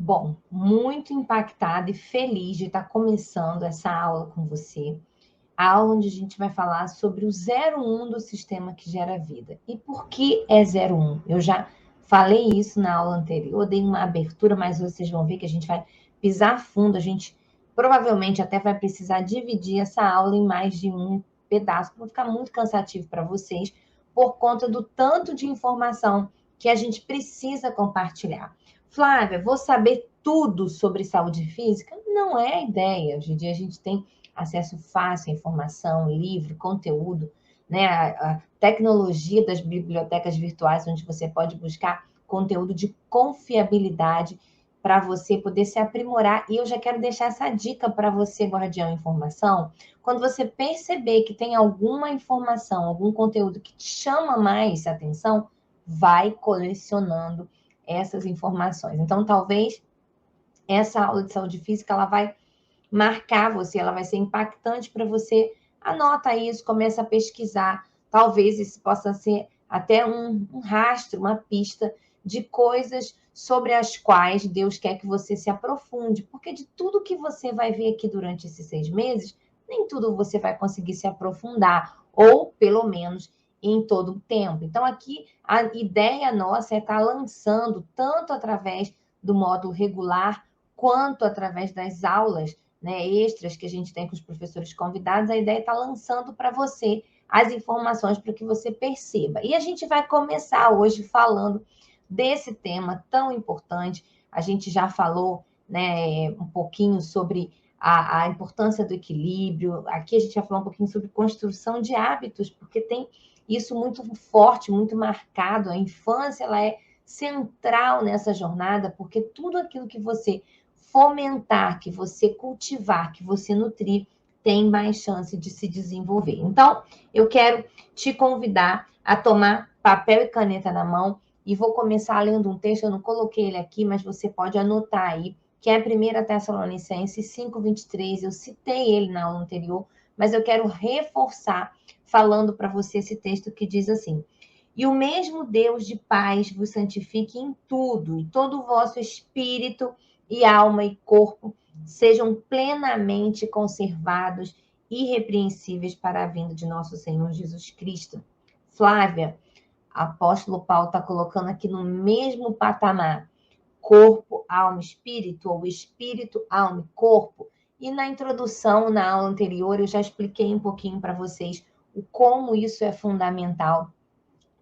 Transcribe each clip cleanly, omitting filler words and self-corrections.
Bom, muito impactada e feliz de estar começando essa aula com você. A aula onde a gente vai falar sobre o 01 do sistema que gera vida. E por que é 01? Eu já falei isso na aula anterior, dei uma abertura, mas vocês vão ver que a gente vai pisar fundo, a gente provavelmente até vai precisar dividir essa aula em mais de um pedaço, para não ficar muito cansativo para vocês, por conta do tanto de informação que a gente precisa compartilhar. Flávia, vou saber tudo sobre saúde física? Não é a ideia. Hoje em dia a gente tem acesso fácil à informação, livro, conteúdo, né? A tecnologia das bibliotecas virtuais, onde você pode buscar conteúdo de confiabilidade para você poder se aprimorar. E eu já quero deixar essa dica para você, guardião informação. Quando você perceber que tem alguma informação, algum conteúdo que te chama mais atenção, vai colecionando essas informações. Então, talvez essa aula de saúde física ela vai marcar você, ela vai ser impactante para você. Anota isso, começa a pesquisar. Talvez isso possa ser até um rastro, uma pista de coisas sobre as quais Deus quer que você se aprofunde. Porque de tudo que você vai ver aqui durante esses 6 meses, nem tudo você vai conseguir se aprofundar, ou pelo menos em todo o tempo. Então, aqui a ideia nossa é estar lançando, tanto através do módulo regular, quanto através das aulas, né, extras que a gente tem com os professores convidados, a ideia é estar lançando para você as informações para que você perceba. E a gente vai começar hoje falando desse tema tão importante. A gente já falou, né, um pouquinho sobre a importância do equilíbrio. Aqui a gente vai falar um pouquinho sobre construção de hábitos, porque tem isso muito forte, muito marcado. A infância ela é central nessa jornada, porque tudo aquilo que você fomentar, que você cultivar, que você nutrir, tem mais chance de se desenvolver. Então, eu quero te convidar a tomar papel e caneta na mão e vou começar lendo um texto, eu não coloquei ele aqui, mas você pode anotar aí, que é 1 Tessalonicenses 5:23. Eu citei ele na aula anterior, mas eu quero reforçar falando para você esse texto que diz assim: e o mesmo Deus de paz vos santifique em tudo, e todo o vosso espírito e alma e corpo sejam plenamente conservados, irrepreensíveis para a vinda de nosso Senhor Jesus Cristo. Flávia, apóstolo Paulo está colocando aqui no mesmo patamar, corpo, alma, espírito, ou espírito, alma e corpo. E na introdução, na aula anterior, eu já expliquei um pouquinho para vocês o como isso é fundamental,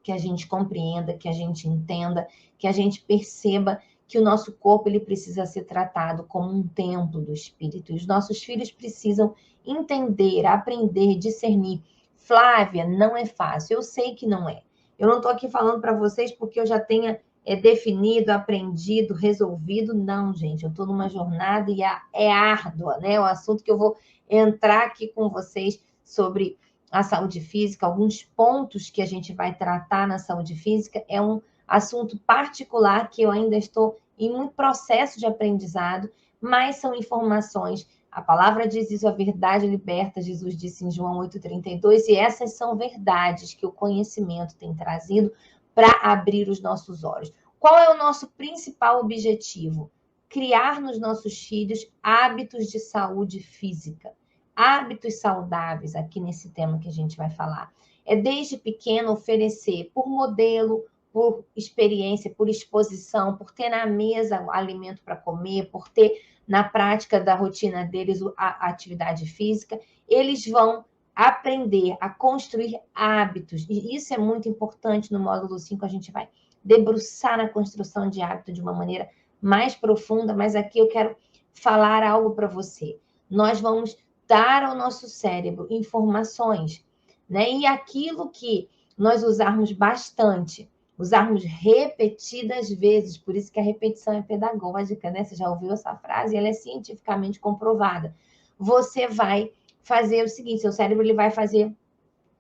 que a gente compreenda, que a gente entenda, que a gente perceba que o nosso corpo ele precisa ser tratado como um templo do Espírito. E os nossos filhos precisam entender, aprender, discernir. Flávia, não é fácil. Eu sei que não é. Eu não estou aqui falando para vocês porque eu já tenha definido, aprendido, resolvido. Não, gente. Eu estou numa jornada e é árdua, né? O assunto que eu vou entrar aqui com vocês sobre a saúde física, alguns pontos que a gente vai tratar na saúde física, é um assunto particular que eu ainda estou em um processo de aprendizado, mas são informações. A palavra diz isso, a verdade liberta, Jesus disse em João 8,32, e essas são verdades que o conhecimento tem trazido para abrir os nossos olhos. Qual é o nosso principal objetivo? Criar nos nossos filhos hábitos de saúde física. Hábitos saudáveis, aqui nesse tema que a gente vai falar. É desde pequeno oferecer por modelo, por experiência, por exposição, por ter na mesa o alimento para comer, por ter na prática da rotina deles a atividade física, eles vão aprender a construir hábitos. E isso é muito importante no módulo 5, a gente vai debruçar na construção de hábito de uma maneira mais profunda, mas aqui eu quero falar algo para você. Nós vamos dar ao nosso cérebro informações, né? E aquilo que nós usarmos bastante, usarmos repetidas vezes, por isso que a repetição é pedagógica, né? Você já ouviu essa frase? Ela é cientificamente comprovada. Você vai fazer o seguinte, seu cérebro ele vai fazer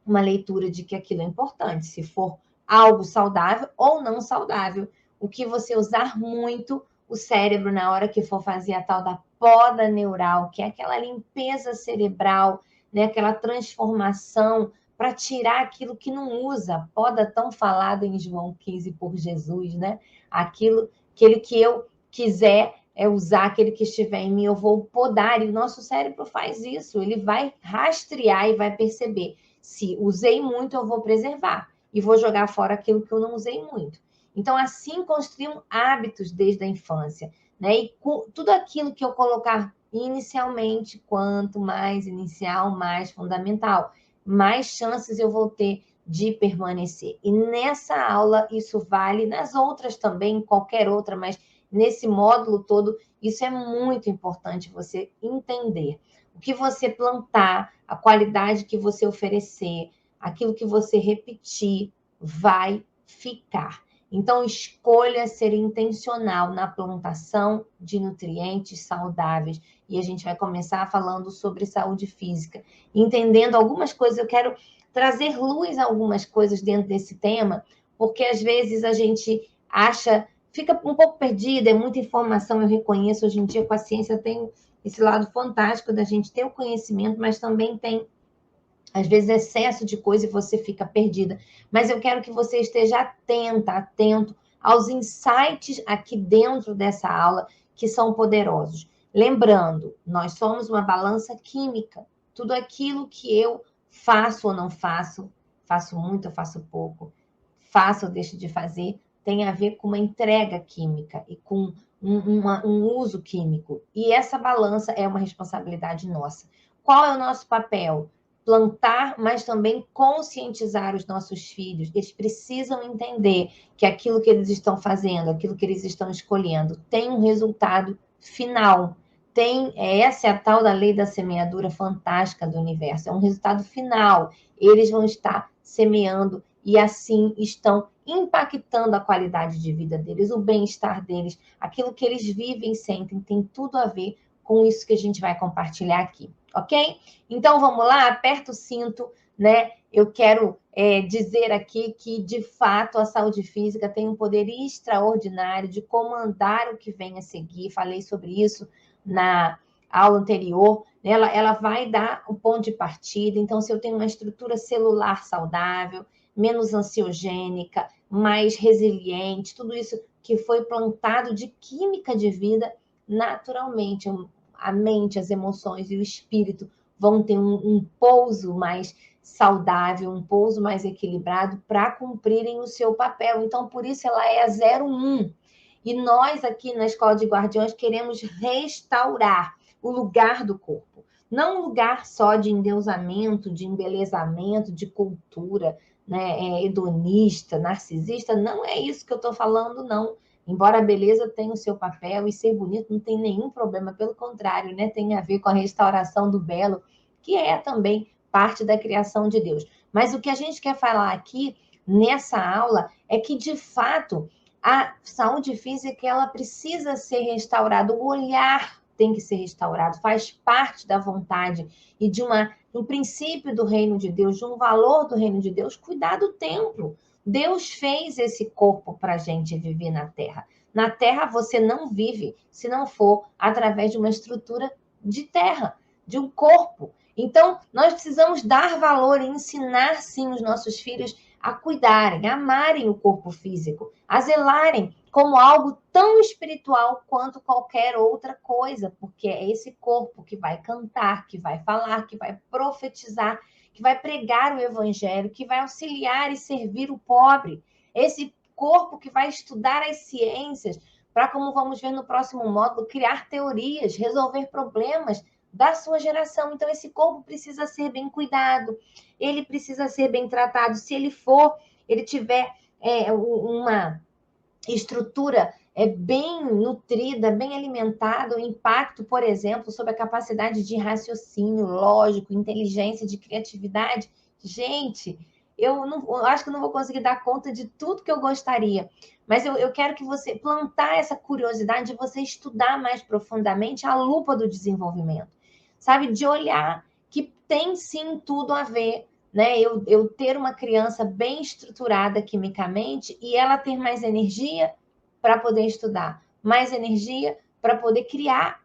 uma leitura de que aquilo é importante, se for algo saudável ou não saudável. O que você usar muito, o cérebro, na hora que for fazer a tal da poda neural, que é aquela limpeza cerebral, né? Aquela transformação para tirar aquilo que não usa, poda tão falada em João 15 por Jesus, né? Aquilo que eu quiser usar aquele que estiver em mim, eu vou podar. E o nosso cérebro faz isso, ele vai rastrear e vai perceber. Se usei muito, eu vou preservar. E vou jogar fora aquilo que eu não usei muito. Então, assim construímos hábitos desde a infância, né? E tudo aquilo que eu colocar inicialmente, quanto mais inicial, mais fundamental, mais chances eu vou ter de permanecer. E nessa aula, isso vale, nas outras também, qualquer outra, mas nesse módulo todo, isso é muito importante você entender. O que você plantar, a qualidade que você oferecer, aquilo que você repetir, vai ficar. Então, escolha ser intencional na plantação de nutrientes saudáveis. E a gente vai começar falando sobre saúde física. Entendendo algumas coisas, eu quero trazer luz a algumas coisas dentro desse tema, porque às vezes a gente acha, fica um pouco perdida, é muita informação, eu reconheço, hoje em dia com a ciência tem esse lado fantástico da gente ter o conhecimento, mas também tem às vezes, excesso de coisa e você fica perdida. Mas eu quero que você esteja atento aos insights aqui dentro dessa aula, que são poderosos. Lembrando, nós somos uma balança química. Tudo aquilo que eu faço ou não faço, faço muito ou faço pouco, faço ou deixo de fazer, tem a ver com uma entrega química e com um uso químico. E essa balança é uma responsabilidade nossa. Qual é o nosso papel? Plantar, mas também conscientizar os nossos filhos. Eles precisam entender que aquilo que eles estão fazendo, aquilo que eles estão escolhendo, tem um resultado final. Essa é a tal da lei da semeadura fantástica do universo. É um resultado final. Eles vão estar semeando e assim estão impactando a qualidade de vida deles, o bem-estar deles, aquilo que eles vivem e sentem, tem tudo a ver com isso que a gente vai compartilhar aqui, ok? Então, vamos lá, aperta o cinto, né? Eu quero dizer aqui que, de fato, a saúde física tem um poder extraordinário de comandar o que vem a seguir. Falei sobre isso na aula anterior. Ela vai dar o ponto de partida. Então, se eu tenho uma estrutura celular saudável, menos ansiogênica, mais resiliente, tudo isso que foi plantado de química de vida, naturalmente, a mente, as emoções e o espírito vão ter um pouso mais saudável, um pouso mais equilibrado para cumprirem o seu papel. Então, por isso ela é a 01. E nós aqui na Escola de Guardiões queremos restaurar o lugar do corpo. Não um lugar só de endeusamento, de embelezamento, de cultura, né, hedonista, narcisista. Não é isso que eu estou falando, não. Embora a beleza tenha o seu papel e ser bonito não tem nenhum problema, pelo contrário, né? Tem a ver com a restauração do belo, que é também parte da criação de Deus. Mas o que a gente quer falar aqui nessa aula é que, de fato, a saúde física ela precisa ser restaurada, o olhar tem que ser restaurado, faz parte da vontade e de um princípio do reino de Deus, de um valor do reino de Deus, cuidar do templo. Deus fez esse corpo para a gente viver na Terra. Na Terra você não vive se não for através de uma estrutura de terra, de um corpo. Então, nós precisamos dar valor e ensinar, sim, os nossos filhos a cuidarem, a amarem o corpo físico, a zelarem como algo tão espiritual quanto qualquer outra coisa, porque é esse corpo que vai cantar, que vai falar, que vai profetizar, que vai pregar o evangelho, que vai auxiliar e servir o pobre. Esse corpo que vai estudar as ciências, para, como vamos ver no próximo módulo, criar teorias, resolver problemas da sua geração. Então, esse corpo precisa ser bem cuidado, ele precisa ser bem tratado. Se ele tiver uma estrutura bem nutrida, bem alimentada, o impacto, por exemplo, sobre a capacidade de raciocínio lógico, inteligência, de criatividade. Gente, eu acho que eu não vou conseguir dar conta de tudo que eu gostaria, mas eu quero que você plantar essa curiosidade de você estudar mais profundamente a lupa do desenvolvimento, sabe? De olhar que tem sim tudo a ver, né? Eu ter uma criança bem estruturada quimicamente e ela ter mais energia para poder estudar, mais energia para poder criar,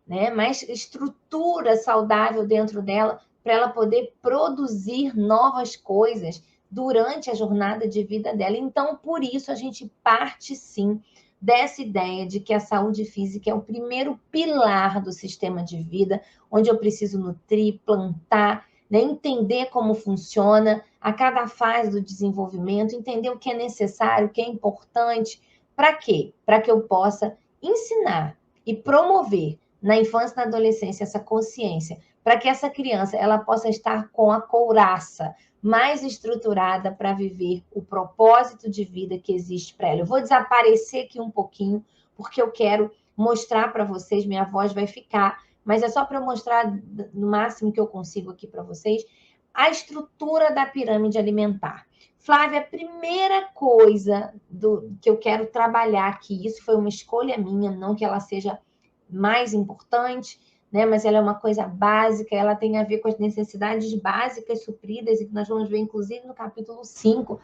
né? Mais estrutura saudável dentro dela para ela poder produzir novas coisas durante a jornada de vida dela. Então, por isso, a gente parte sim dessa ideia de que a saúde física é o primeiro pilar do sistema de vida, onde eu preciso nutrir, plantar, né, entender como funciona a cada fase do desenvolvimento, entender o que é necessário, o que é importante. Para quê? Para que eu possa ensinar e promover na infância e na adolescência essa consciência, para que essa criança ela possa estar com a couraça mais estruturada para viver o propósito de vida que existe para ela. Eu vou desaparecer aqui um pouquinho, porque eu quero mostrar para vocês, minha voz vai ficar, mas é só para eu mostrar no máximo que eu consigo aqui para vocês, a estrutura da pirâmide alimentar. Flávia, a primeira coisa que eu quero trabalhar aqui, isso foi uma escolha minha, não que ela seja mais importante, né? Mas ela é uma coisa básica, ela tem a ver com as necessidades básicas supridas, e que nós vamos ver, inclusive, no capítulo 5,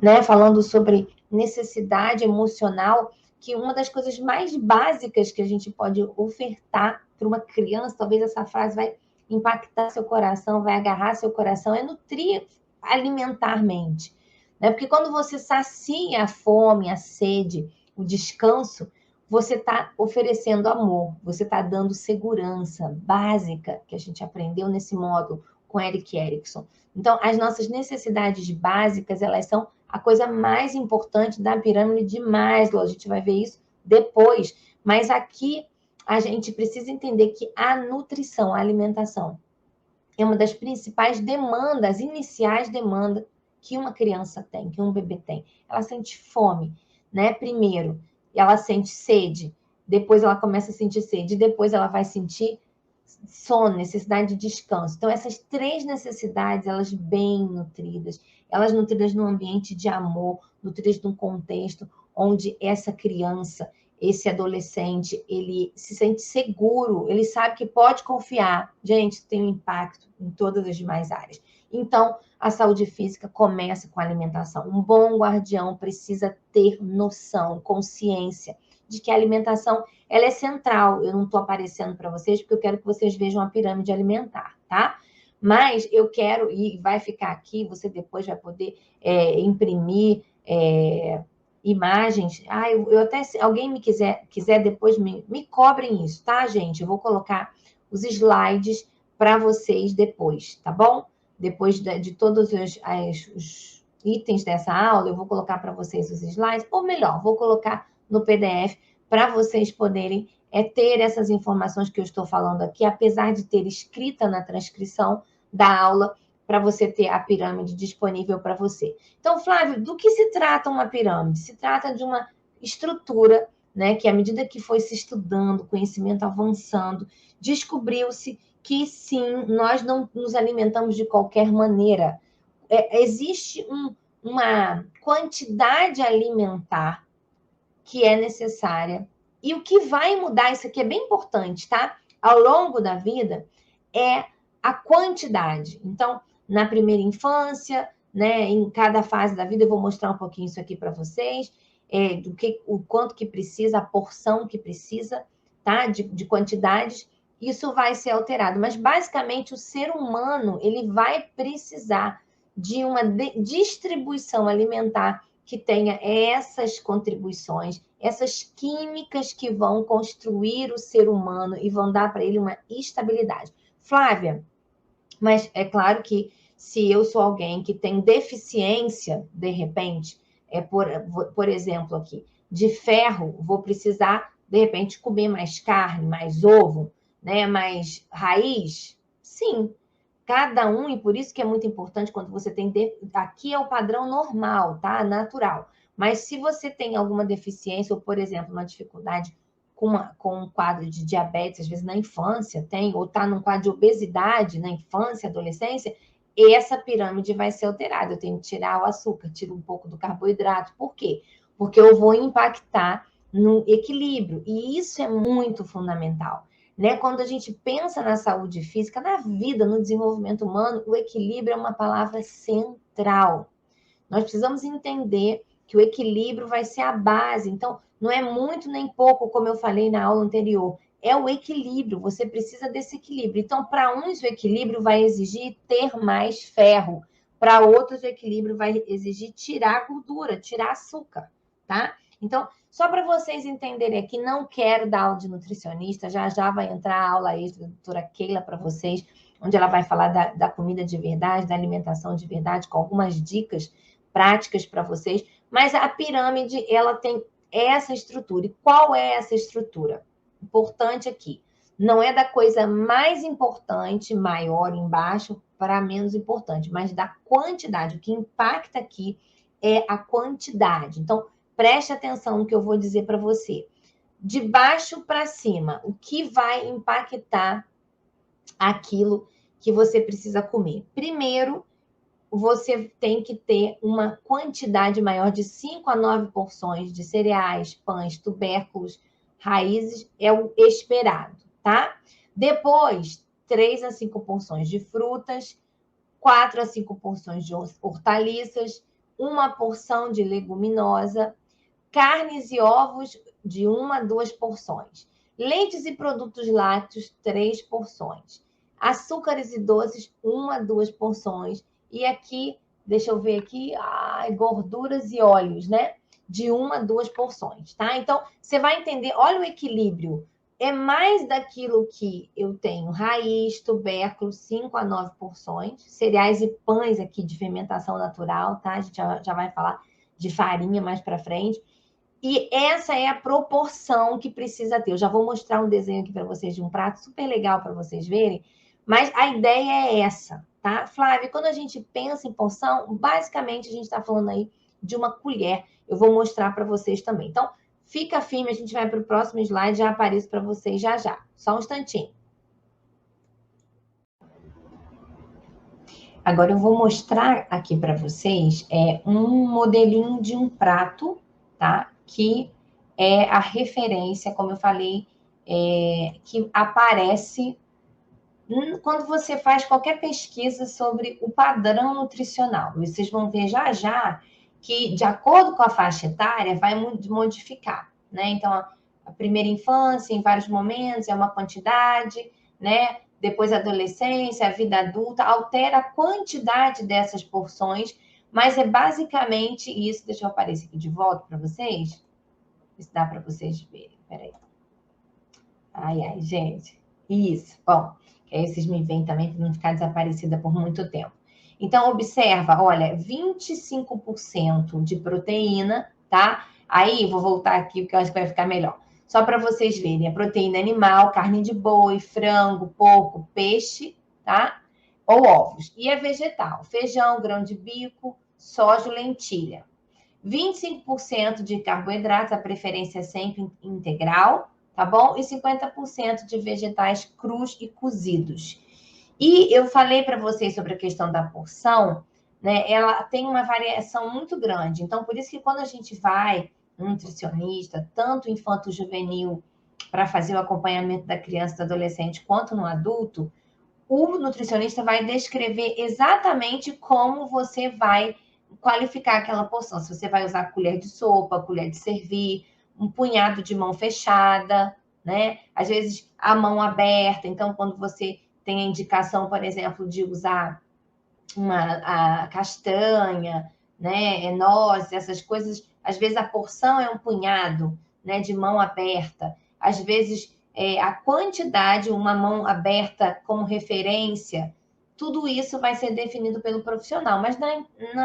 né? Falando sobre necessidade emocional, que uma das coisas mais básicas que a gente pode ofertar para uma criança, talvez essa frase vai impactar seu coração, vai agarrar seu coração, é nutrir alimentarmente. Né? Porque quando você sacia a fome, a sede, o descanso, você está oferecendo amor, você está dando segurança básica, que a gente aprendeu nesse módulo com Erik Erikson. Então, as nossas necessidades básicas, elas são a coisa mais importante da pirâmide de Maslow. A gente vai ver isso depois. Mas aqui, a gente precisa entender que a nutrição, a alimentação, é uma das principais demandas, iniciais demandas que uma criança tem, que um bebê tem. Ela sente fome, né? Primeiro, ela sente sede, depois ela começa a sentir sede, depois ela vai sentir sono, necessidade de descanso. Então, essas três necessidades, elas bem nutridas, elas nutridas num ambiente de amor, nutridas num contexto onde essa criança, esse adolescente, ele se sente seguro, ele sabe que pode confiar. Gente, tem um impacto em todas as demais áreas. Então, a saúde física começa com a alimentação. Um bom guardião precisa ter noção, consciência de que a alimentação ela é central. Eu não estou aparecendo para vocês porque eu quero que vocês vejam a pirâmide alimentar, tá? Mas eu quero, e vai ficar aqui, você depois vai poder imprimir imagens. Eu até, se alguém me quiser depois me cobrem isso, tá, gente? Eu vou colocar os slides para vocês depois, tá bom? Depois de todos os itens dessa aula, eu vou colocar para vocês os slides, ou melhor, vou colocar no PDF para vocês poderem ter essas informações que eu estou falando aqui, apesar de ter escrita na transcrição da aula, para você ter a pirâmide disponível para você. Então, Flávio, do que se trata uma pirâmide? Se trata de uma estrutura, né, que à medida que foi se estudando, o conhecimento avançando, descobriu-se que sim, nós não nos alimentamos de qualquer maneira. Existe uma quantidade alimentar que é necessária. E o que vai mudar, isso aqui é bem importante, tá? Ao longo da vida, é a quantidade. Então, na primeira infância, né, em cada fase da vida, eu vou mostrar um pouquinho isso aqui para vocês, o quanto que precisa, a porção que precisa, tá? De quantidades, isso vai ser alterado. Mas, basicamente, o ser humano, ele vai precisar de uma distribuição alimentar que tenha essas contribuições, essas químicas que vão construir o ser humano e vão dar para ele uma estabilidade. Flávia, mas é claro que se eu sou alguém que tem deficiência, de repente, por exemplo aqui, de ferro, vou precisar, de repente, comer mais carne, mais ovo, né, mais raiz? Sim, cada um, e por isso que é muito importante quando você tem... Aqui é o padrão normal, tá? Natural. Mas se você tem alguma deficiência, ou, por exemplo, uma dificuldade com um quadro de diabetes, às vezes na infância tem, ou está num quadro de obesidade na infância, adolescência, essa pirâmide vai ser alterada. Eu tenho que tirar o açúcar, tiro um pouco do carboidrato. Por quê? Porque eu vou impactar no equilíbrio. E isso é muito fundamental. Né? Quando a gente pensa na saúde física, na vida, no desenvolvimento humano, o equilíbrio é uma palavra central. Nós precisamos entender que o equilíbrio vai ser a base. Então, não é muito nem pouco, como eu falei na aula anterior. É o equilíbrio, você precisa desse equilíbrio. Então, para uns, o equilíbrio vai exigir ter mais ferro. Para outros, o equilíbrio vai exigir tirar gordura, tirar açúcar, tá? Então, só para vocês entenderem aqui, não quero dar aula de nutricionista, já já vai entrar a aula extra da doutora Keila para vocês, onde ela vai falar da comida de verdade, da alimentação de verdade, com algumas dicas práticas para vocês. Mas a pirâmide, ela tem essa estrutura. E qual é essa estrutura? Importante aqui. Não é da coisa mais importante, maior embaixo, para menos importante, mas da quantidade. O que impacta aqui é a quantidade. Então, preste atenção no que eu vou dizer para você. De baixo para cima, o que vai impactar aquilo que você precisa comer? Primeiro, você tem que ter uma quantidade maior de 5 a 9 porções de cereais, pães, tubérculos, raízes, é o esperado, tá? Depois, 3 a 5 porções de frutas, 4 a 5 porções de hortaliças, uma porção de leguminosa, carnes e ovos de 1 a 2 porções. Leites e produtos lácteos, 3 porções. Açúcares e doces, 1 a 2 porções. E aqui, deixa eu ver aqui, gorduras e óleos, né? De 1 a 2 porções, tá? Então, você vai entender, olha o equilíbrio. É mais daquilo que eu tenho raiz, tubérculo, 5 a 9 porções. Cereais e pães aqui de fermentação natural, tá? A gente já vai falar de farinha mais para frente. E essa é a proporção que precisa ter. Eu já vou mostrar um desenho aqui para vocês de um prato super legal para vocês verem, mas a ideia é essa, tá? Flávia, quando a gente pensa em porção, basicamente a gente está falando aí de uma colher. Eu vou mostrar para vocês também. Então, fica firme, a gente vai para o próximo slide, já apareço para vocês já já. Só um instantinho. Agora eu vou mostrar aqui para vocês um modelinho de um prato, tá? Que é a referência, como eu falei, que aparece quando você faz qualquer pesquisa sobre o padrão nutricional. Vocês vão ver já já que, de acordo com a faixa etária, vai modificar, né? Então, a primeira infância, em vários momentos, é uma quantidade, né? Depois a adolescência, a vida adulta, altera a quantidade dessas porções, mas é basicamente isso. Deixa eu aparecer aqui de volta para vocês. Se dá para vocês verem. Peraí. Ai, gente. Isso. Bom, que aí vocês me veem também para não ficar desaparecida por muito tempo. Então, observa, olha, 25% de proteína, tá? Aí, vou voltar aqui, porque eu acho que vai ficar melhor. Só para vocês verem, a proteína animal, carne de boi, frango, porco, peixe, tá? Ou ovos. E a vegetal, feijão, grão de bico, soja, lentilha. 25% de carboidratos, a preferência é sempre integral, tá bom? E 50% de vegetais crus e cozidos. E eu falei para vocês sobre a questão da porção, né? Ela tem uma variação muito grande. Então, por isso que quando a gente vai no nutricionista, tanto infanto-juvenil, para fazer o acompanhamento da criança e do adolescente, quanto no adulto, o nutricionista vai descrever exatamente como você vai qualificar aquela porção. Se você vai usar colher de sopa, colher de servir, um punhado de mão fechada, né? Às vezes a mão aberta. Então, quando você tem a indicação, por exemplo, de usar a castanha, né? Nozes, essas coisas, às vezes a porção é um punhado, né? De mão aberta. Às vezes a quantidade, uma mão aberta como referência, tudo isso vai ser definido pelo profissional, mas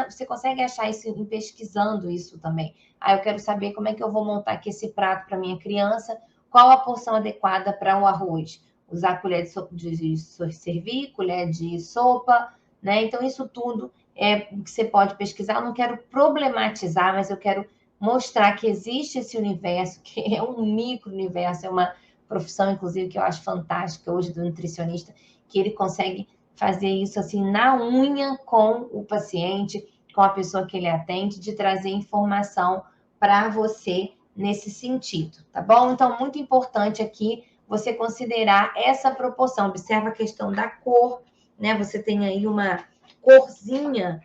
você consegue achar isso pesquisando isso também. Ah, eu quero saber como é que eu vou montar aqui esse prato para minha criança, qual a porção adequada para o arroz. Usar colher de servir, colher de sopa, né? Então, isso tudo é que você pode pesquisar. Eu não quero problematizar, mas eu quero mostrar que existe esse universo, que é um micro-universo, é uma profissão, inclusive, que eu acho fantástica hoje do nutricionista, que ele consegue fazer isso assim na unha com o paciente, com a pessoa que ele atende, de trazer informação para você nesse sentido, tá bom? Então, muito importante aqui você considerar essa proporção. Observa a questão da cor, né? Você tem aí uma corzinha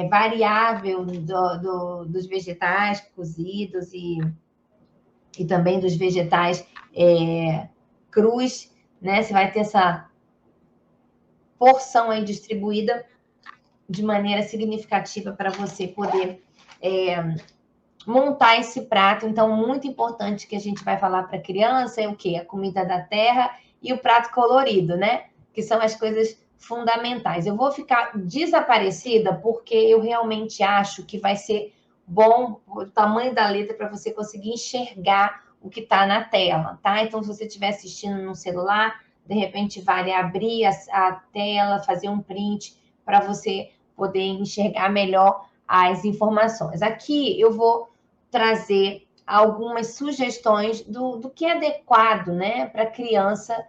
variável dos vegetais cozidos e também dos vegetais crus, né? Você vai ter essa porção aí distribuída de maneira significativa para você poder montar esse prato. Então, muito importante que a gente vai falar para a criança é o quê? A comida da terra e o prato colorido, né? Que são as coisas fundamentais. Eu vou ficar desaparecida porque eu realmente acho que vai ser bom o tamanho da letra para você conseguir enxergar o que está na tela, tá? Então, se você estiver assistindo no celular, de repente vale abrir a tela, fazer um print para você poder enxergar melhor as informações. Aqui eu vou trazer algumas sugestões do que é adequado, né, para a criança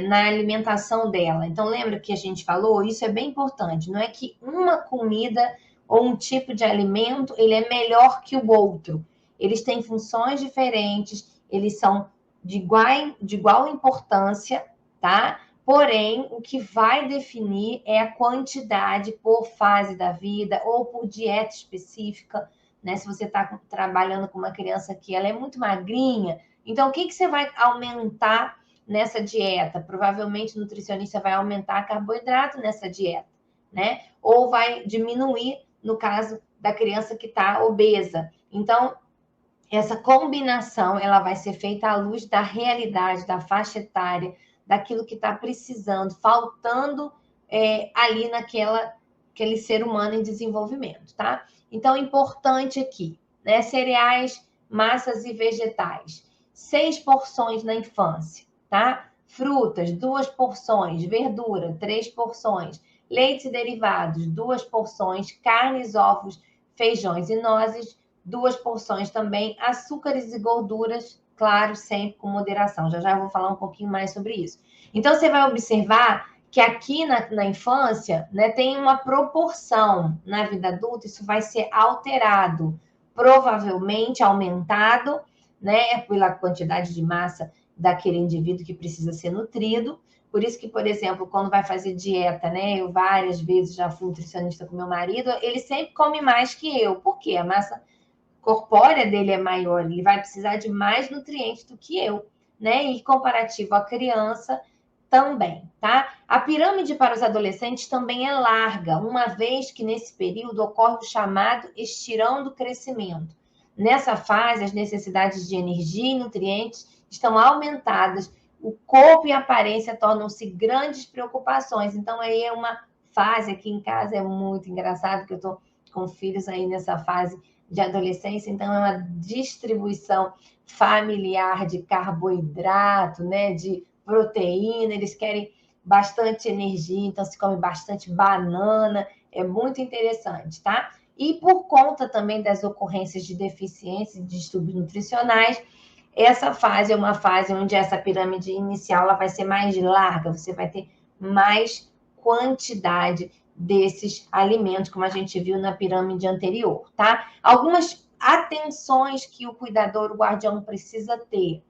na alimentação dela. Então, lembra que a gente falou? Isso é bem importante. Não é que uma comida ou um tipo de alimento ele é melhor que o outro. Eles têm funções diferentes, eles são de igual importância, tá? Porém, o que vai definir é a quantidade por fase da vida ou por dieta específica, né? Se você está trabalhando com uma criança que ela é muito magrinha, então o que, que você vai aumentar nessa dieta? Provavelmente o nutricionista vai aumentar carboidrato nessa dieta, né? Ou vai diminuir no caso da criança que está obesa. Então, essa combinação ela vai ser feita à luz da realidade, da faixa etária, daquilo que está precisando, faltando ali aquele ser humano em desenvolvimento, tá? Então, importante aqui, né? Cereais, massas e vegetais. 6 porções na infância, tá? Frutas, 2 porções. Verdura, 3 porções. Leites e derivados, 2 porções. Carnes, ovos, feijões e nozes, 2 porções também. Açúcares e gorduras, claro, sempre com moderação. Já já vou falar um pouquinho mais sobre isso. Então, você vai observar que aqui na infância, né, tem uma proporção. Na vida adulta, isso vai ser alterado, provavelmente aumentado, né, pela quantidade de massa daquele indivíduo que precisa ser nutrido. Por isso que, por exemplo, quando vai fazer dieta, né, eu várias vezes já fui nutricionista com meu marido, ele sempre come mais que eu. Por quê? A massa corpórea dele é maior, ele vai precisar de mais nutrientes do que eu, né? E comparativo à criança também, tá? A pirâmide para os adolescentes também é larga, uma vez que nesse período ocorre o chamado estirão do crescimento. Nessa fase, as necessidades de energia e nutrientes estão aumentadas, o corpo e a aparência tornam-se grandes preocupações. Então, aí é uma fase aqui em casa, é muito engraçado, que eu estou com filhos aí nessa fase de adolescência, então é uma distribuição familiar de carboidrato, né, de proteína, eles querem bastante energia, então se come bastante banana, é muito interessante, tá? E por conta também das ocorrências de deficiência e de distúrbios nutricionais, essa fase é uma fase onde essa pirâmide inicial ela vai ser mais larga, você vai ter mais quantidade desses alimentos, como a gente viu na pirâmide anterior, tá? Algumas atenções que o cuidador, o guardião precisa ter.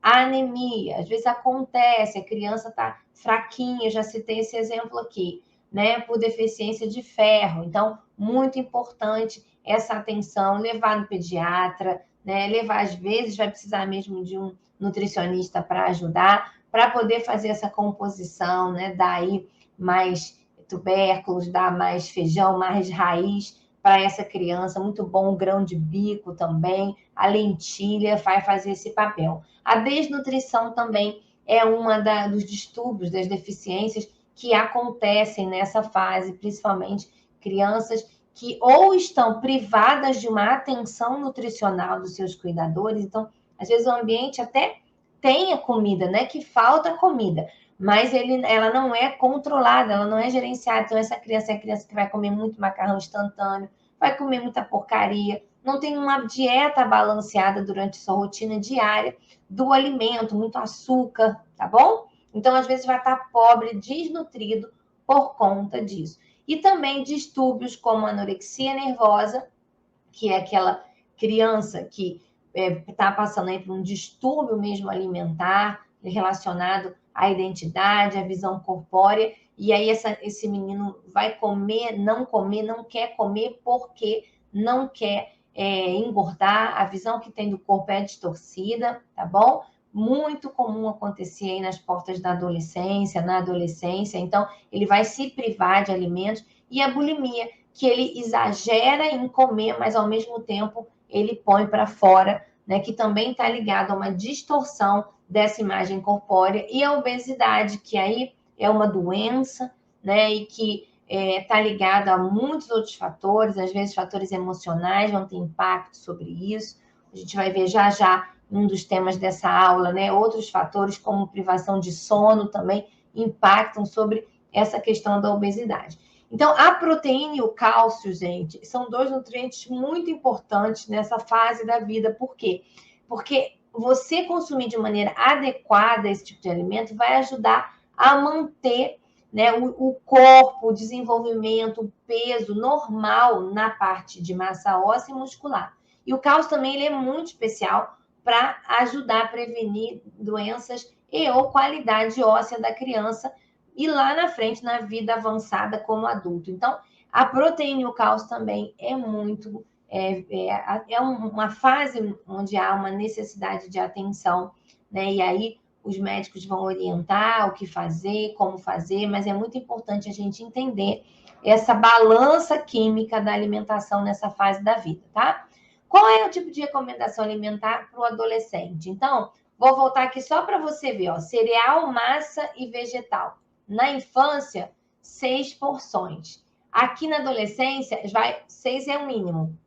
A anemia, às vezes acontece, a criança tá fraquinha, já citei esse exemplo aqui, né? Por deficiência de ferro. Então, muito importante essa atenção, levar no pediatra, né? Levar, às vezes, vai precisar mesmo de um nutricionista para ajudar, para poder fazer essa composição, né? Daí mais tubérculos, dar mais feijão, mais raiz para essa criança. Muito bom o grão de bico também, a lentilha vai fazer esse papel. A desnutrição também é uma dos distúrbios, das deficiências que acontecem nessa fase, principalmente crianças que ou estão privadas de uma atenção nutricional dos seus cuidadores, então, às vezes o ambiente até tem a comida, né? Que falta comida, mas ela não é controlada, ela não é gerenciada. Então, essa criança é a criança que vai comer muito macarrão instantâneo, vai comer muita porcaria, não tem uma dieta balanceada durante sua rotina diária do alimento, muito açúcar, tá bom? Então, às vezes, vai estar pobre, desnutrido por conta disso. E também distúrbios como anorexia nervosa, que é aquela criança que está passando aí por um distúrbio mesmo alimentar, relacionado à identidade, à visão corpórea, e aí esse menino vai comer, não quer comer porque não quer engordar, a visão que tem do corpo é distorcida, tá bom? Muito comum acontecer aí nas portas da adolescência, na adolescência, então ele vai se privar de alimentos, e a bulimia, que ele exagera em comer, mas ao mesmo tempo ele põe para fora, né, que também está ligado a uma distorção dessa imagem corpórea, e a obesidade, que aí é uma doença, né, e que está ligado a muitos outros fatores, às vezes fatores emocionais vão ter impacto sobre isso. A gente vai ver já já um dos temas dessa aula, né? Outros fatores como privação de sono também impactam sobre essa questão da obesidade. Então, a proteína e o cálcio, gente, são dois nutrientes muito importantes nessa fase da vida. Por quê? Porque você consumir de maneira adequada esse tipo de alimento vai ajudar a manter, né, o corpo, o desenvolvimento, o peso normal na parte de massa óssea e muscular. E o cálcio também ele é muito especial para ajudar a prevenir doenças e ou qualidade óssea da criança e lá na frente, na vida avançada como adulto. Então, a proteína e o cálcio também é muito... uma fase onde há uma necessidade de atenção, né? E aí os médicos vão orientar o que fazer, como fazer, mas é muito importante a gente entender essa balança química da alimentação nessa fase da vida, tá? Qual é o tipo de recomendação alimentar para o adolescente? Então, vou voltar aqui só para você ver, ó, cereal, massa e vegetal. Na infância, 6 porções. Aqui na adolescência, 6 é o mínimo.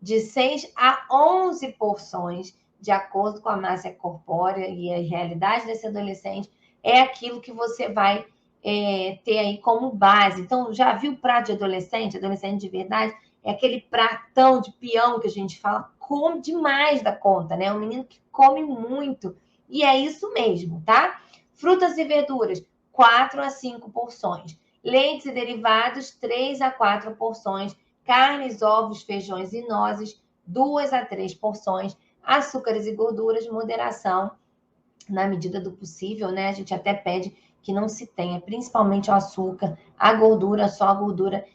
De 6 a 11 porções, de acordo com a massa corpórea e a realidade desse adolescente, é aquilo que você vai ter aí como base. Então, já viu o prato de adolescente? Adolescente de verdade? É aquele pratão de peão que a gente fala, come demais da conta, né? É um menino que come muito. E é isso mesmo, tá? Frutas e verduras, 4 a 5 porções. Leites e derivados, 3 a 4 porções. Carnes, ovos, feijões e nozes, 2 a 3 porções. Açúcares e gorduras, moderação, na medida do possível, né? A gente até pede que não se tenha, principalmente o açúcar, a gordura, só a gordura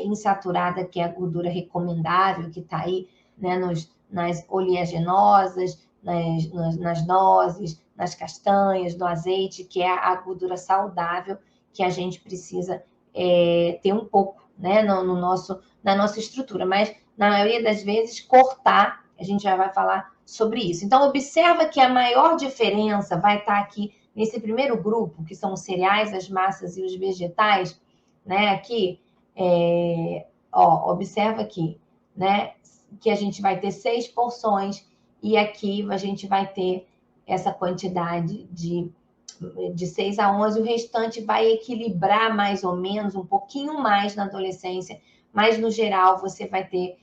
insaturada, que é a gordura recomendável, que está aí, né, nas oleaginosas, nas nozes, nas castanhas, no azeite, que é a gordura saudável que a gente precisa ter um pouco, né, na nossa estrutura. Mas, na maioria das vezes, cortar, a gente já vai falar sobre isso. Então, observa que a maior diferença vai estar aqui nesse primeiro grupo, que são os cereais, as massas e os vegetais, né? Aqui, observa aqui, né? Que a gente vai ter 6 porções e aqui a gente vai ter essa quantidade de 6 a 11, o restante vai equilibrar mais ou menos, um pouquinho mais na adolescência, mas no geral você vai ter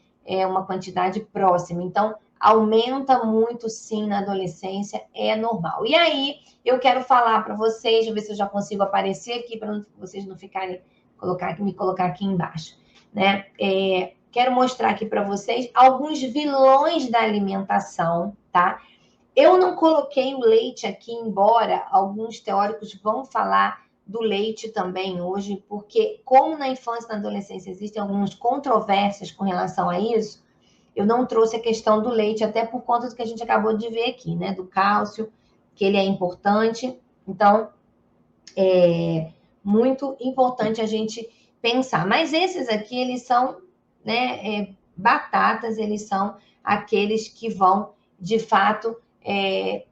uma quantidade próxima. Então, aumenta muito sim na adolescência, é normal. E aí, eu quero falar para vocês, deixa eu ver se eu já consigo aparecer aqui, para vocês não ficarem, me colocar aqui embaixo, né? Quero mostrar aqui para vocês alguns vilões da alimentação, tá? Eu não coloquei o leite aqui, embora alguns teóricos vão falar do leite também hoje, porque como na infância e na adolescência existem algumas controvérsias com relação a isso, eu não trouxe a questão do leite, até por conta do que a gente acabou de ver aqui, né? Do cálcio, que ele é importante. Então, é muito importante a gente pensar. Mas esses aqui, eles são, né, batatas, eles são aqueles que vão, de fato,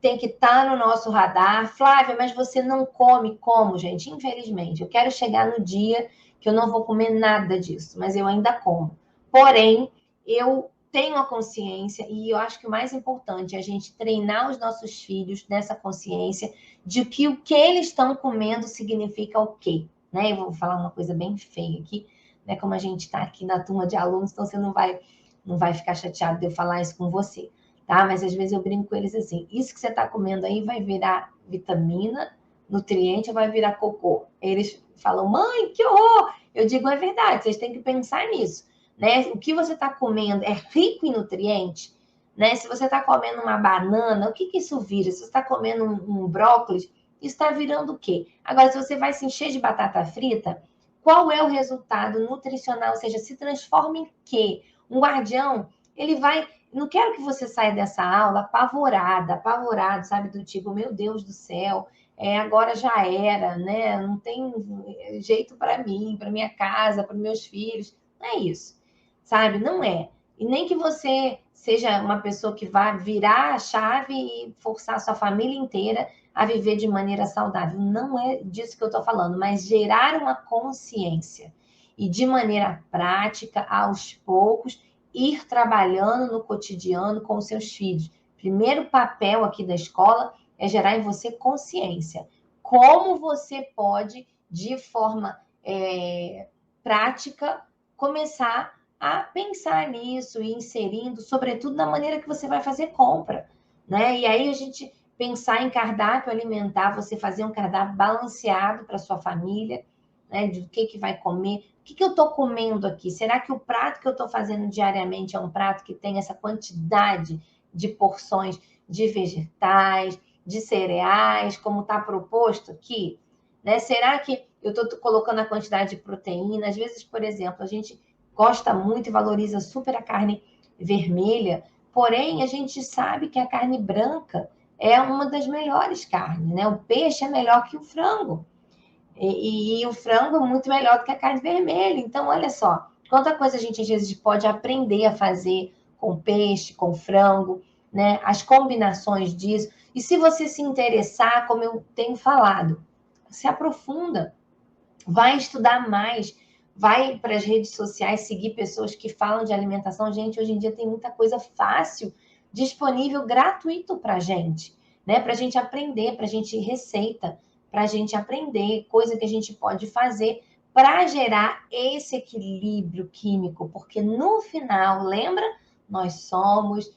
tem que estar no nosso radar. Flávia, mas você não come como, gente? Infelizmente, eu quero chegar no dia que eu não vou comer nada disso, mas eu ainda como. Porém, eu tenho a consciência, e eu acho que o mais importante é a gente treinar os nossos filhos nessa consciência de que o que eles estão comendo significa o quê, né? Eu vou falar uma coisa bem feia aqui, né? Como a gente está aqui na turma de alunos, então você não vai ficar chateado de eu falar isso com você, tá? Mas às vezes eu brinco com eles assim, isso que você está comendo aí vai virar vitamina, nutriente, ou vai virar cocô? Eles falam, mãe, que horror! Eu digo, é verdade, vocês têm que pensar nisso, né? O que você está comendo é rico em nutrientes, né? Se você está comendo uma banana, o que isso vira? Se você está comendo um brócolis, isso está virando o quê? Agora, se você vai se encher de batata frita, qual é o resultado nutricional? Ou seja, se transforma em quê? Um guardião, ele vai... Não quero que você saia dessa aula apavorado, sabe? Do tipo, meu Deus do céu, agora já era, né? Não tem jeito para mim, para minha casa, para meus filhos. Não é isso, sabe? Não é. E nem que você seja uma pessoa que vai virar a chave e forçar a sua família inteira a viver de maneira saudável. Não é disso que eu estou falando, mas gerar uma consciência e de maneira prática, aos poucos, ir trabalhando no cotidiano com os seus filhos. Primeiro papel aqui da escola é gerar em você consciência. Como você pode, de forma prática, começar a pensar nisso e inserindo, sobretudo na maneira que você vai fazer compra, né? E aí a gente pensar em cardápio alimentar, você fazer um cardápio balanceado para sua família, né? De o que vai comer, o que eu estou comendo aqui? Será que o prato que eu estou fazendo diariamente é um prato que tem essa quantidade de porções de vegetais, de cereais, como está proposto aqui? Né? Será que eu estou colocando a quantidade de proteína? Às vezes, por exemplo, a gente gosta muito e valoriza super a carne vermelha, porém a gente sabe que a carne branca é uma das melhores carnes, né? O peixe é melhor que o frango. E o frango é muito melhor do que a carne vermelha. Então, olha só, quanta coisa a gente às vezes pode aprender a fazer com peixe, com frango, né? As combinações disso. E se você se interessar, como eu tenho falado, se aprofunda, vai estudar mais, vai para as redes sociais seguir pessoas que falam de alimentação. Gente, hoje em dia tem muita coisa fácil, disponível, gratuito para a gente, né? Para a gente aprender, para a gente receita, para a gente aprender, coisa que a gente pode fazer para gerar esse equilíbrio químico, porque no final, lembra? Nós somos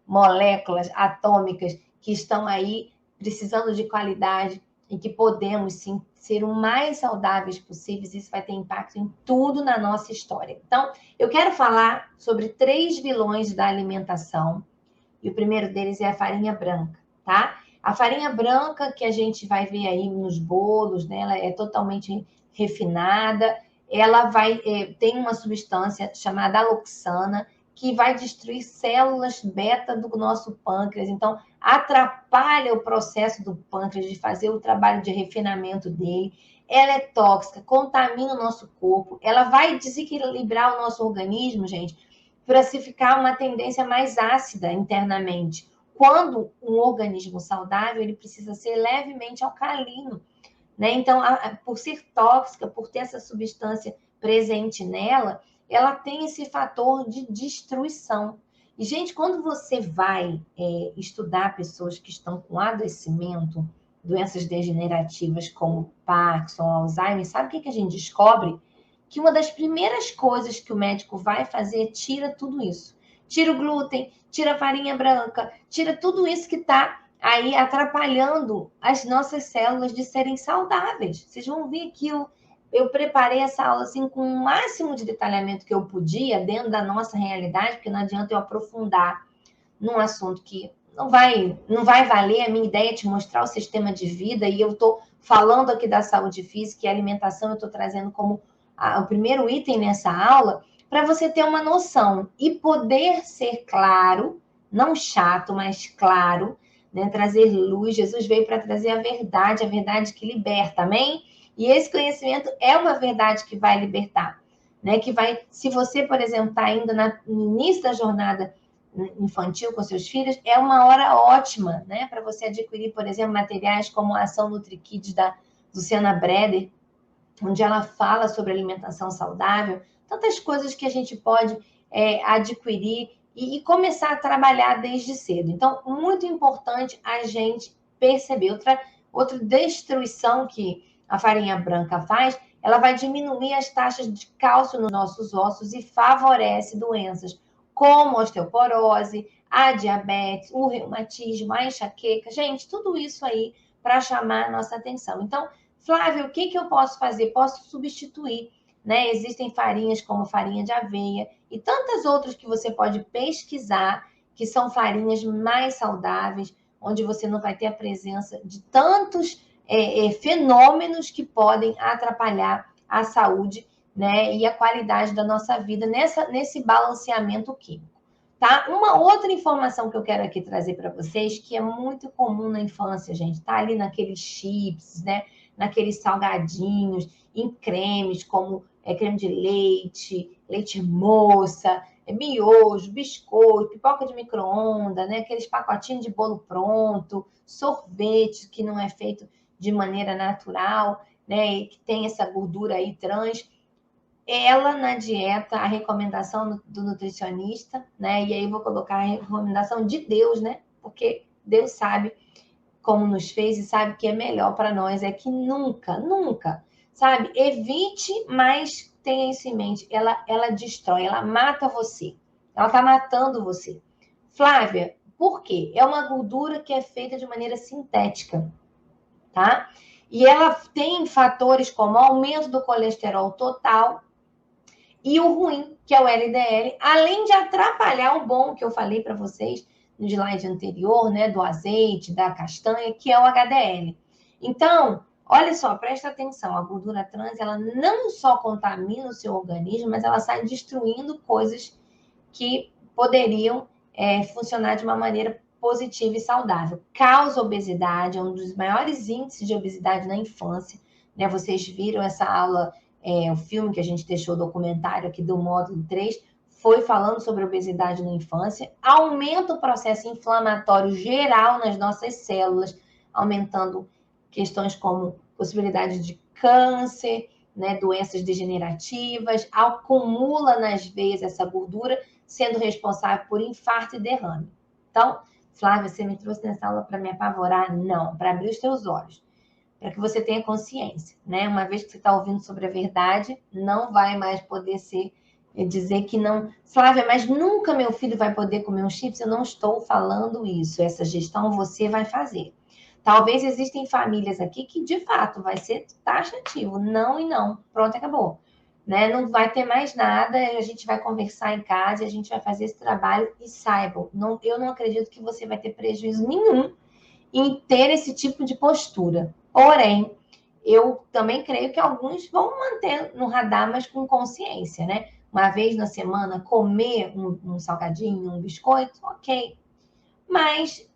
moléculas atômicas que estão aí precisando de qualidade e que podemos, sim, ser o mais saudáveis possíveis. Isso vai ter impacto em tudo na nossa história. Então, eu quero falar sobre 3 vilões da alimentação. E o primeiro deles é a farinha branca, tá? A farinha branca que a gente vai ver aí nos bolos, né? Ela é totalmente refinada. Ela tem uma substância chamada aloxana, que vai destruir células beta do nosso pâncreas. Então, atrapalha o processo do pâncreas de fazer o trabalho de refinamento dele. Ela é tóxica, contamina o nosso corpo. Ela vai desequilibrar o nosso organismo, gente, para se ficar uma tendência mais ácida internamente. Quando um organismo saudável, ele precisa ser levemente alcalino, né? Então, por ser tóxica, por ter essa substância presente nela, ela tem esse fator de destruição. E, gente, quando você vai estudar pessoas que estão com adoecimento, doenças degenerativas como Parkinson, Alzheimer, sabe o que a gente descobre? Que uma das primeiras coisas que o médico vai fazer é tira tudo isso. Tira o glúten, tira a farinha branca, tira tudo isso que está aí atrapalhando as nossas células de serem saudáveis. Vocês vão ver que eu preparei essa aula assim com o máximo de detalhamento que eu podia dentro da nossa realidade, porque não adianta eu aprofundar num assunto que não vai valer. A minha ideia é te mostrar o sistema de vida, e eu estou falando aqui da saúde física e alimentação, eu estou trazendo como o primeiro item nessa aula, para você ter uma noção e poder ser claro, não chato, mas claro, né? Trazer luz. Jesus veio para trazer a verdade que liberta, amém? E esse conhecimento é uma verdade que vai libertar, né? Que vai, se você, por exemplo, está ainda no início da jornada infantil com seus filhos, é uma hora ótima, né? Para você adquirir, por exemplo, materiais como a Ação NutriKids da Luciana Breder, onde ela fala sobre alimentação saudável, tantas coisas que a gente pode adquirir e começar a trabalhar desde cedo. Então, muito importante a gente perceber. Outra destruição que a farinha branca faz, ela vai diminuir as taxas de cálcio nos nossos ossos e favorece doenças como a osteoporose, a diabetes, o reumatismo, a enxaqueca. Gente, tudo isso aí para chamar a nossa atenção. Então, Flávia, o que eu posso fazer? Posso substituir, né? Existem farinhas como farinha de aveia e tantas outras que você pode pesquisar, que são farinhas mais saudáveis, onde você não vai ter a presença de tantos fenômenos que podem atrapalhar a saúde, né? E a qualidade da nossa vida nesse balanceamento químico. Tá? Uma outra informação que eu quero aqui trazer para vocês, que é muito comum na infância, gente, tá ali naqueles chips, né? Naqueles salgadinhos, em cremes, como creme de leite, leite moça, miojo, biscoito, pipoca de micro-ondas, né? Aqueles pacotinhos de bolo pronto, sorvete que não é feito de maneira natural, né? E que tem essa gordura aí trans. Ela na dieta, a recomendação do nutricionista, né? E aí vou colocar a recomendação de Deus, né? Porque Deus sabe como nos fez e sabe que é melhor para nós, é que nunca, nunca, sabe? Evite, mas tenha isso em mente. Ela destrói, ela mata você. Ela está matando você. Flávia, por quê? É uma gordura que é feita de maneira sintética, tá? E ela tem fatores como aumento do colesterol total e o ruim, que é o LDL, além de atrapalhar o bom que eu falei para vocês no slide anterior, né, do azeite, da castanha, que é o HDL. Então, olha só, presta atenção, a gordura trans, ela não só contamina o seu organismo, mas ela sai destruindo coisas que poderiam funcionar de uma maneira positiva e saudável. Causa obesidade, é um dos maiores índices de obesidade na infância, né? Vocês viram essa aula, o filme que a gente deixou, o documentário aqui do módulo 3, foi falando sobre obesidade na infância, aumenta o processo inflamatório geral nas nossas células, aumentando questões como possibilidade de câncer, né, doenças degenerativas, acumula nas veias essa gordura, sendo responsável por infarto e derrame. Então, Flávia, você me trouxe nessa aula para me apavorar? Não, para abrir os teus olhos, para que você tenha consciência, né? Uma vez que você está ouvindo sobre a verdade, não vai mais poder dizer que não. Flávia, mas nunca meu filho vai poder comer um chips? Eu não estou falando isso. Essa gestão você vai fazer. Talvez existem famílias aqui que, de fato, vai ser taxativo. Não e não. Pronto, acabou. Né? Não vai ter mais nada, a gente vai conversar em casa, a gente vai fazer esse trabalho e saibam, eu não acredito que você vai ter prejuízo nenhum em ter esse tipo de postura. Porém, eu também creio que alguns vão manter no radar, mas com consciência, né? Uma vez na semana, comer um salgadinho, um biscoito, ok. Mas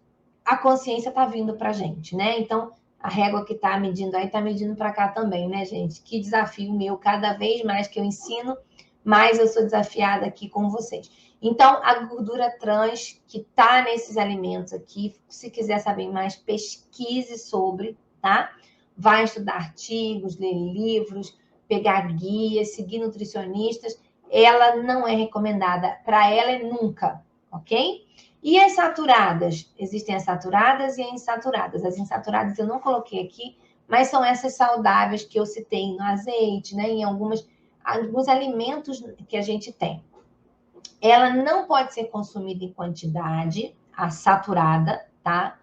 a consciência está vindo para a gente, né? Então, a régua que está medindo aí está medindo para cá também, né, gente? Que desafio meu, cada vez mais que eu ensino, mais eu sou desafiada aqui com vocês. Então, a gordura trans que está nesses alimentos aqui, se quiser saber mais, pesquise sobre, tá? Vai estudar artigos, ler livros, pegar guias, seguir nutricionistas. Ela não é recomendada, para ela é nunca, ok? E as saturadas? Existem as saturadas e as insaturadas. As insaturadas eu não coloquei aqui, mas são essas saudáveis que eu citei no azeite, né? Em alguns alimentos que a gente tem. Ela não pode ser consumida em quantidade, a saturada, tá?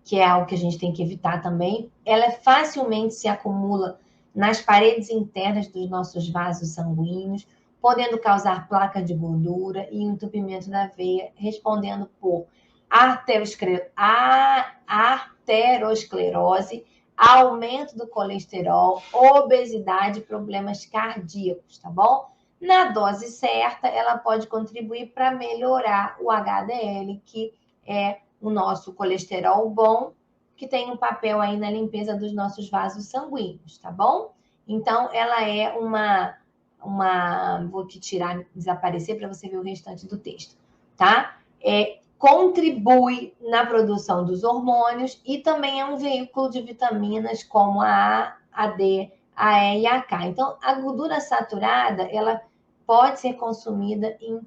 Que é algo que a gente tem que evitar também. Ela facilmente se acumula nas paredes internas dos nossos vasos sanguíneos, podendo causar placa de gordura e entupimento da veia, respondendo por arteriosclerose, aumento do colesterol, obesidade e problemas cardíacos, tá bom? Na dose certa, ela pode contribuir para melhorar o HDL, que é o nosso colesterol bom, que tem um papel aí na limpeza dos nossos vasos sanguíneos, tá bom? Então, ela é vou te tirar, desaparecer para você ver o restante do texto, tá? Contribui na produção dos hormônios e também é um veículo de vitaminas como a A, a D, a E e a K. Então, a gordura saturada, ela pode ser consumida em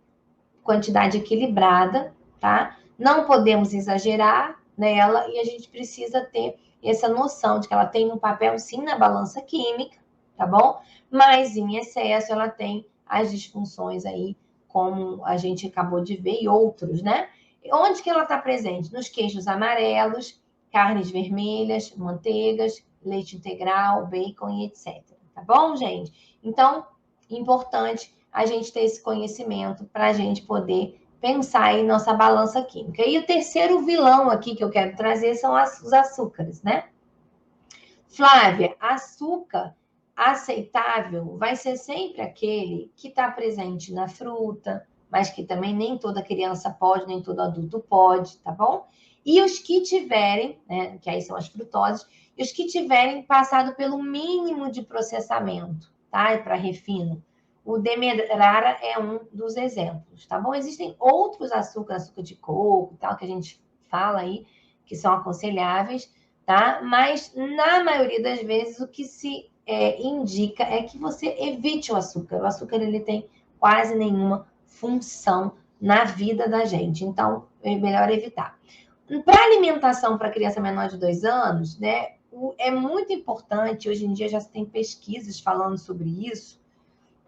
quantidade equilibrada, tá? Não podemos exagerar nela e a gente precisa ter essa noção de que ela tem um papel, sim, na balança química, tá bom? Mas em excesso ela tem as disfunções aí, como a gente acabou de ver, e outros, né? Onde que ela está presente? Nos queijos amarelos, carnes vermelhas, manteigas, leite integral, bacon e etc. Tá bom, gente? Então, importante a gente ter esse conhecimento para a gente poder pensar em nossa balança química. E o terceiro vilão aqui que eu quero trazer são os açúcares, né? Flávia, açúcar aceitável vai ser sempre aquele que está presente na fruta, mas que também nem toda criança pode, nem todo adulto pode, tá bom? E os que tiverem, né, que aí são as frutoses, e os que tiverem passado pelo mínimo de processamento, tá? E para refino. O demerara é um dos exemplos, tá bom? Existem outros açúcares, açúcar de coco, tal, que a gente fala aí, que são aconselháveis, tá? Mas, na maioria das vezes, o que se indica é que você evite o açúcar. O açúcar, ele tem quase nenhuma função na vida da gente. Então, é melhor evitar. Para alimentação para criança menor de 2 anos, né? É muito importante, hoje em dia já tem pesquisas falando sobre isso,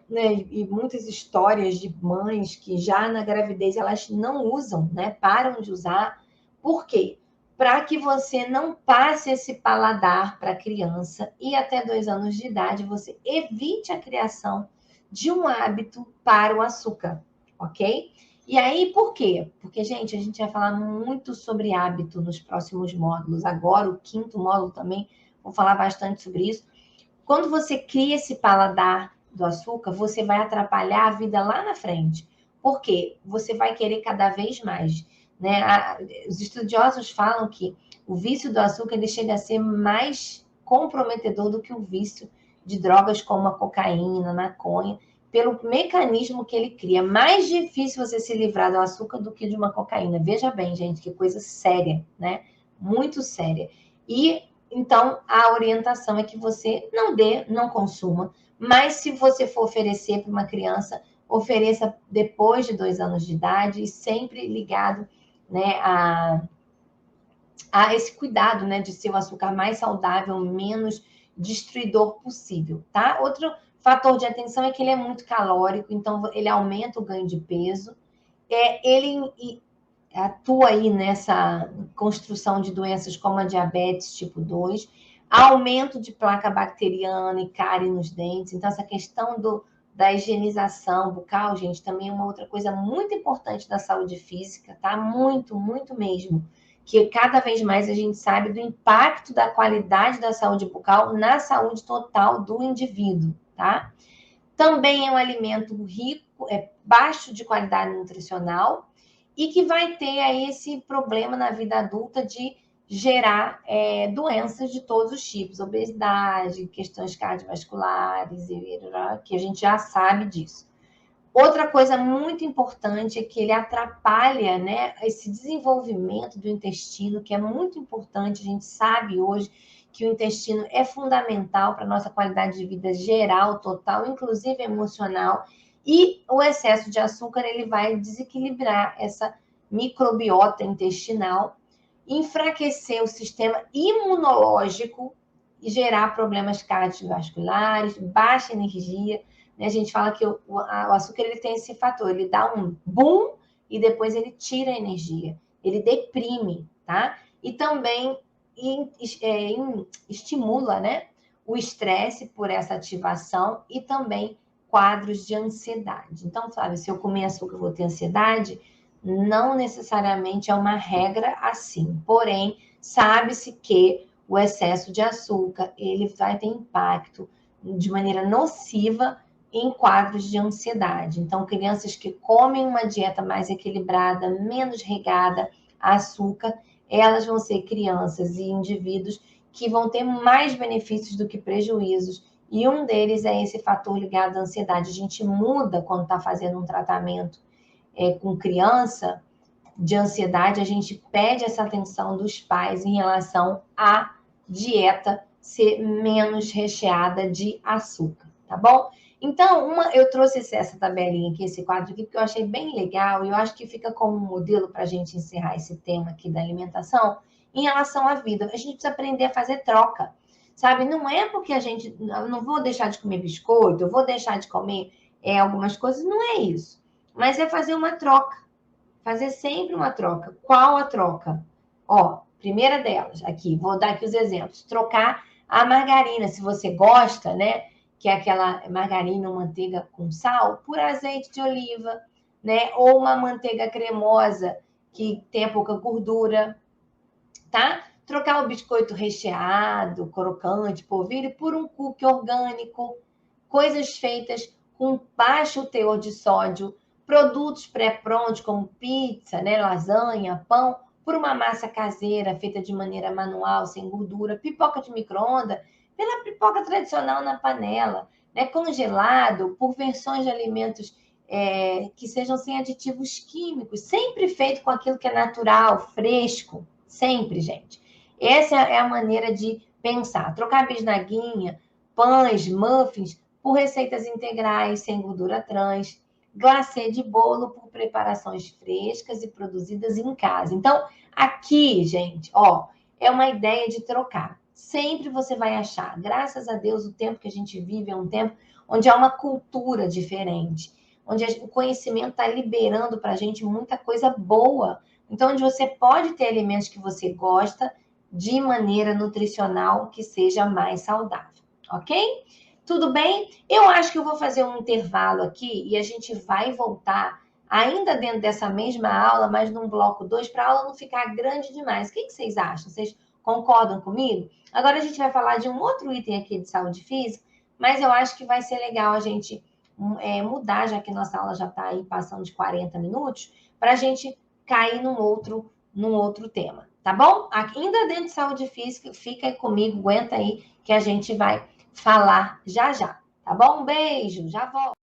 né? E muitas histórias de mães que já na gravidez elas não usam, né? Param de usar. Por quê? Para que você não passe esse paladar para a criança e até 2 anos de idade você evite a criação de um hábito para o açúcar, ok? E aí, por quê? Porque, gente, a gente vai falar muito sobre hábito nos próximos módulos. Agora, o 5º módulo também, vou falar bastante sobre isso. Quando você cria esse paladar do açúcar, você vai atrapalhar a vida lá na frente. Por quê? Você vai querer cada vez mais, né? Os estudiosos falam que o vício do açúcar ele chega a ser mais comprometedor do que o vício de drogas como a cocaína, a maconha, pelo mecanismo que ele cria. Mais difícil você se livrar do açúcar do que de uma cocaína. Veja bem, gente, que coisa séria, né? Muito séria. E então, a orientação é que você não dê, não consuma, mas se você for oferecer para uma criança, ofereça depois de 2 anos de idade e sempre ligado, né, a esse cuidado, né, de ser o açúcar mais saudável, menos destruidor possível, tá? Outro fator de atenção é que ele é muito calórico, então ele aumenta o ganho de peso, ele atua aí nessa construção de doenças como a diabetes tipo 2, aumento de placa bacteriana e cárie nos dentes. Então, essa questão da higienização bucal, gente, também é uma outra coisa muito importante da saúde física, tá? Muito, muito mesmo. Que cada vez mais a gente sabe do impacto da qualidade da saúde bucal na saúde total do indivíduo, tá? Também é um alimento rico, baixo de qualidade nutricional, e que vai ter aí esse problema na vida adulta de gerar doenças de todos os tipos, obesidade, questões cardiovasculares, que a gente já sabe disso. Outra coisa muito importante é que ele atrapalha, né, esse desenvolvimento do intestino, que é muito importante. A gente sabe hoje que o intestino é fundamental para a nossa qualidade de vida geral, total, inclusive emocional. E o excesso de açúcar ele vai desequilibrar essa microbiota intestinal, enfraquecer o sistema imunológico e gerar problemas cardiovasculares, baixa energia. A gente fala que o açúcar ele tem esse fator, ele dá um boom e depois ele tira a energia, ele deprime, tá? E também estimula, né, o estresse por essa ativação e também quadros de ansiedade. Então, sabe, se eu comer açúcar eu vou ter ansiedade? Não necessariamente é uma regra assim, porém, sabe-se que o excesso de açúcar ele vai ter impacto de maneira nociva em quadros de ansiedade. Então, crianças que comem uma dieta mais equilibrada, menos regada a açúcar, elas vão ser crianças e indivíduos que vão ter mais benefícios do que prejuízos. E um deles é esse fator ligado à ansiedade. A gente muda quando está fazendo um tratamento com criança de ansiedade, a gente pede essa atenção dos pais em relação à dieta ser menos recheada de açúcar, tá bom? Então, eu trouxe essa tabelinha aqui, esse quadro aqui, porque eu achei bem legal e eu acho que fica como um modelo para a gente encerrar esse tema aqui da alimentação em relação à vida. A gente precisa aprender a fazer troca, sabe? Não é porque eu não vou deixar de comer biscoito, eu vou deixar de comer algumas coisas, não é isso. Mas é fazer uma troca, fazer sempre uma troca. Qual a troca? Ó, primeira delas, aqui, vou dar aqui os exemplos. Trocar a margarina, se você gosta, né? Que é aquela margarina ou manteiga com sal, por azeite de oliva, né? Ou uma manteiga cremosa que tenha pouca gordura, tá? Trocar o biscoito recheado, crocante, polvilho, por um cookie orgânico, coisas feitas com baixo teor de sódio, produtos pré-prontos como pizza, né, lasanha, pão, por uma massa caseira feita de maneira manual, sem gordura, pipoca de micro-ondas, pela pipoca tradicional na panela, né? Congelado por versões de alimentos que sejam sem aditivos químicos, sempre feito com aquilo que é natural, fresco, sempre, gente. Essa é a maneira de pensar. Trocar bisnaguinha, pães, muffins por receitas integrais, sem gordura trans, glacê de bolo por preparações frescas e produzidas em casa. Então, aqui, gente, ó, é uma ideia de trocar. Sempre você vai achar. Graças a Deus, o tempo que a gente vive é um tempo onde há uma cultura diferente, onde o conhecimento está liberando para a gente muita coisa boa. Então, onde você pode ter alimentos que você gosta de maneira nutricional que seja mais saudável, ok? Tudo bem? Eu acho que eu vou fazer um intervalo aqui e a gente vai voltar ainda dentro dessa mesma aula, mas num bloco 2, para a aula não ficar grande demais. O que vocês acham? Vocês concordam comigo? Agora a gente vai falar de um outro item aqui de saúde física, mas eu acho que vai ser legal a gente mudar, já que nossa aula já está aí passando de 40 minutos, para a gente cair num outro tema, tá bom? Ainda dentro de saúde física, fica aí comigo, aguenta aí que a gente vai falar já já, tá bom? Um beijo, já volto.